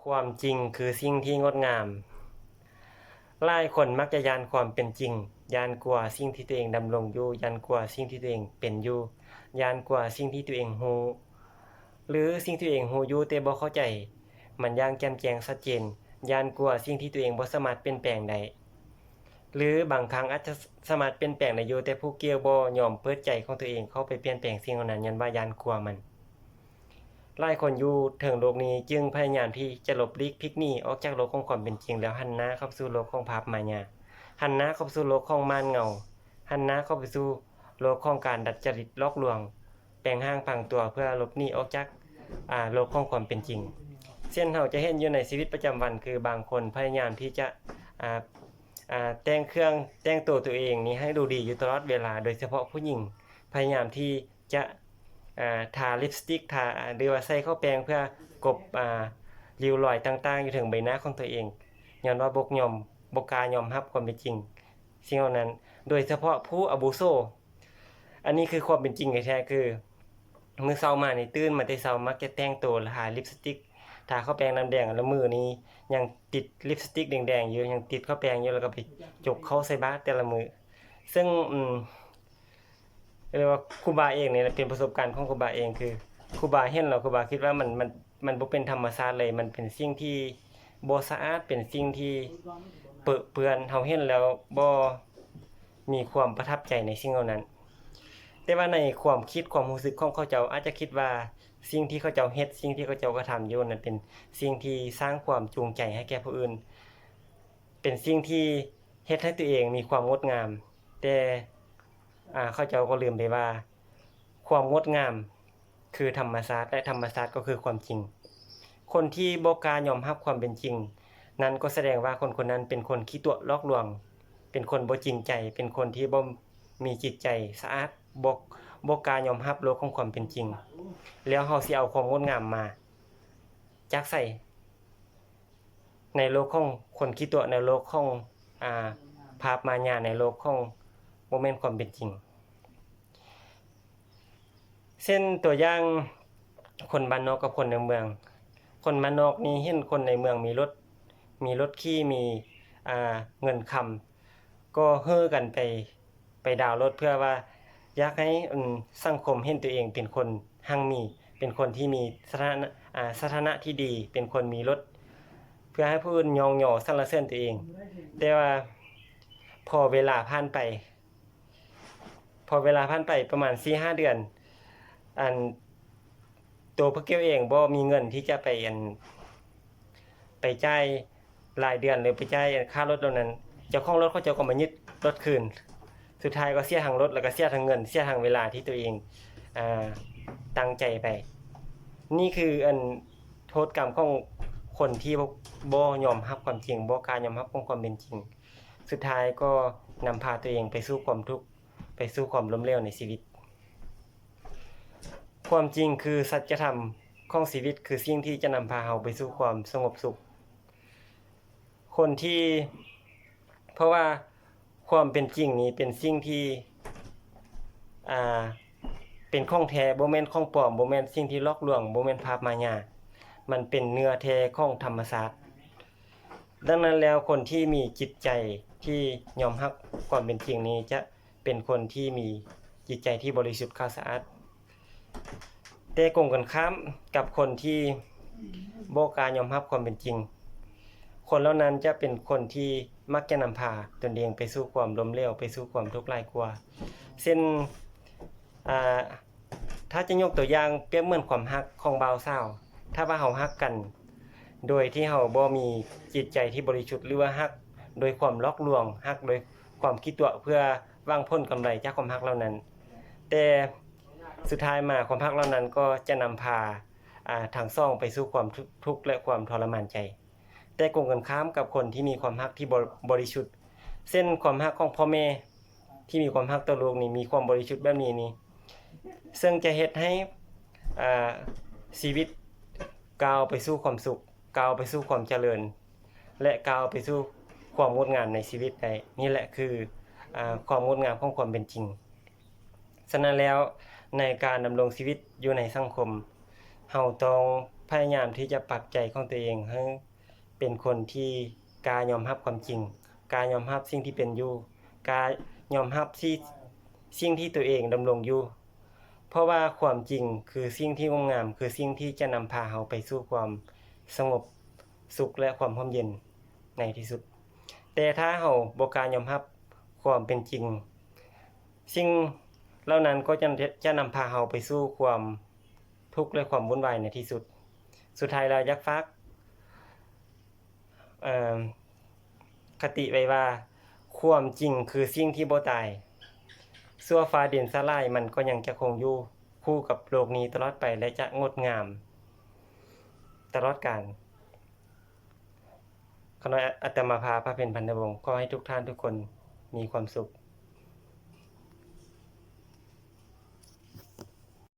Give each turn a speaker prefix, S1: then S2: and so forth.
S1: ความจริงคือสิ่งที่งดงามหลายคนมักจะย้านความเป็นจริงย้านกว่าสิ่งที่ตัวเองดำรงอยู่ย้านกว่าสิ่งที่ตัวเองเป็นอยู่ย้านกว่าสิ่งที่ตัวเองรู้หรือสิ่งที่ตัวเองรู้อยู่แต่บ่เข้าใจมันอย่างแจ่มแจ้งชัดเจนย้านกว่าสิ่งที่ตัวเองบ่สามารถเปลี่ยนแปลงได้หรือบางครั้งอาจจะสามารถเปลี่ยนแปลงได้อยู่แต่ผู้เกี่ยวบ่ยอมเปิดใจของตัวเองเข้าไปเปลี่ยนแปลงสิ่งเหล่านั้นย้อนว่าย้านกลัวมันหลายคนอยู่เทิงโลกนี้จึงพยายามที่จะหลบหลีกพลิกหนีออกจากโลกของความเป็นจริงแล้วหันหน้าเข้าสู่โลกของภาพมายาหันหน้าเข้าสู่โลกของม่านเงาหันหน้าเข้าไปสู่โลกของการดัดจริตหลอกลวงแปลงร่างพังตัวเพื่อหลบหนีออกจากโลกของความเป็นจริงเช่นเราจะเห็นอยู่ในชีวิตประจำวันคือบางคนพยายามที่จะแต่งเครื่องแต่งตัวเองนี้ให้ดูดีอยู่ตลอดเวลาโดยเฉพาะผู้หญิงพยายามที่จะทาลิปสติกทาหรือว่าใส่เข้าแปรงเพื่อกบริ้วรอยต่างๆอยู่ถึงใบหน้าของตัวเองย้อนว่าบ่กล้ายอมรับความเป็นจริงสิ่งเหล่านั้นโดยเฉพาะผู้อาวุโสอันนี้คือความเป็นจริงแท้ๆคือมื้อเช้ามานี่ตื่นมาแต่เช้ามักจะแต่งตัวทาลิปสติกทาเข้าแปรงน้ำแดงแล้วมือนี้ยังติดลิปสติกแดงๆอยู่ยังติดเข้าแปรงอยู่แล้วก็ไปจกเข้าใส่บาตรแต่ละมื้อซึ่งเรียกว่าครูบาเองนี่เป็นประสบการณ์ของครูบาเองคือครูบาเห็นแล้วครูบาคิดว่ามันบ่เป็นธรรมชาติเลยมันเป็นสิ่งที่บ่สะอาดเป็นสิ่งที่เปรอะเปื้อนเฮาเห็นแล้วบ่มีความประทับใจในสิ่งเหล่านั้นแต่ว่าในความคิดความรู้สึกของเขาเจ้าอาจจะคิดว่าสิ่งที่เขาเจ้าเฮ็ดสิ่งที่เขาเจ้ากระทำอยู่นั้นเป็นสิ่งที่สร้างความจูงใจให้แก่ผู้อื่นเป็นสิ่งที่เฮ็ดให้ตัวเองมีความงดงามแต่เขาเจ้าก็ลืมไปว่าความงดงามคือธรรมชาติและธรรมชาติก็คือความจริงคนที่บ่กล้ายอมรับความเป็นจริงนั้นก็แสดงว่าคนคนนั้นเป็นคนขี้ตัวหลอกลวงเป็นคนบ่จริงใจเป็นคนที่บ่มีจิตใจสะอาดบ่กล้ายอมรับโลกของความเป็นจริงแล้วเราสิเอาความงดงามมาจากไสในโลกของคนขี้ตัวในโลกของภาพมายาในโลกของบ่แม่นความเป็นจริงเช่นตัวอย่างคนบ้านนอกกับคนในเมืองคนบ้านนอกนี่เห็นคนในเมืองมีรถขี่มีเงินคำก็เฮ้อกันไปดาวน์รถเพื่อว่าอยากให้สังคมเห็นตัวเองเป็นคนหั่งมีเป็นคนที่มีสถานะที่ดีเป็นคนมีรถเพื่อให้ผู้อื่นยองหย่อสรรเสริญตัวเองแต่ว่าพอเวลาผ่านไปประมาณ 4-5 เดือนตัวพวกเกี่ยวเองบ่มีเงินที่จะไปจ่ายรายเดือนหรือไปจ่ายค่ารถเหล่านั้นเจ้าของรถเขาเจ้าก็มายึดรถคืนสุดท้ายก็เสียทั้งรถแล้วก็เสียทั้งเงินเสียทั้งเวลาที่ตัวเองตั้งใจไปนี่คือโทษกรรมของคนที่บ่ยอมรับความจริงบ่กล้ายอมรับความเป็นจริงสุดท้ายก็นำพาตัวเองไปสู่ความทุกข์ไปสู่ความล้มเหลวในชีวิตความจริงคือสัจธรรมของชีวิตคือสิ่งที่จะนำพาเราไปสู่ความสงบสุขคนที่เพราะว่าความเป็นจริงนี้เป็นสิ่งที่เป็นของแท้บ่แม่นของปลอมบ่แม่นสิ่งที่หลอกลวงบ่แม่นภาพมายามันเป็นเนื้อแท้ของธรรมชาติดังนั้นแล้วคนที่มีจิตใจที่ยอมรับความเป็นจริงนี้จะเป็นคนที่มีจิตใจที่บริสุทธิ์ขาวสะอาดแต่กงกันข้ามกับคนที่บ่กล้ายอมรับความเป็นจริงคนเหล่านั้นจะเป็นคนที่มักจะนำพาตนเองไปสู่ความล้มเหลวไปสู่ความทุกข์ร้ายกว่าเช่นถ้าจะยกตัวอย่างเปรียบเหมือนความรักของบ่าวสาวถ้าว่าเรารักกันโดยที่เราบ่มีจิตใจที่บริสุทธิ์หรือว่ารักโดยความหลอกลวงรักโดยความคิดตัวเพื่อหวังผลกำไรจากความรักเหล่านั้นแต่สุดท้ายมาความรักเหล่านั้นก็จะนำพาทางซ่องไปสู่ความทุกข์และความทรมานใจแต่กงกันข้ามกับคนที่มีความรักที่บริสุทธิ์เช่นความรักของพ่อแม่ที่มีความรักต่อลูกนี่มีความบริสุทธิ์แบบนี้นี่ซึ่งจะเฮ็ดให้ชีวิตก้าวไปสู่ความสุขก้าวไปสู่ความเจริญและก้าวไปสู่ความงดงามในชีวิตได้นี่แหละคือความงดงามของความเป็นจริงฉะนั้นแล้วในการดำรงชีวิตอยู่ในสังคมเฮาต้อง พยายามที่จะปรับใจของตัวเองให้เป็นคนที่กล้ายอมรับความจริงกล้ายอมรับสิ่งที่เป็นอยู่กล้ายอมรับสิ่งที่ตัวเองดำรงอยู่เพราะว่าความจริงคือสิ่งที่งดงามคือสิ่งที่จะนำพาเราไปสู่ความสงบสุขและความร่มเย็นในที่สุดแต่ถ้าเราบ่กล้ายอมรับความเป็นจริงสิ่งเหล่านั้นก็จะนำพาเราไปสู่ความทุกข์และความวุ่นวายในที่สุดสุดท้ายแล้วอยากฝากคติไว้ว่าความจริงคือสิ่งที่บ่ตายชั่วฟ้าดินสลายมันก็ยังจะคงอยู่คู่กับโลกนี้ตลอดไปและจะงดงามตลอดกาลขอน้อยอาตมาภาพระเพ็ญพันธวงศ์ขอให้ทุกท่านทุกคนมีความสุข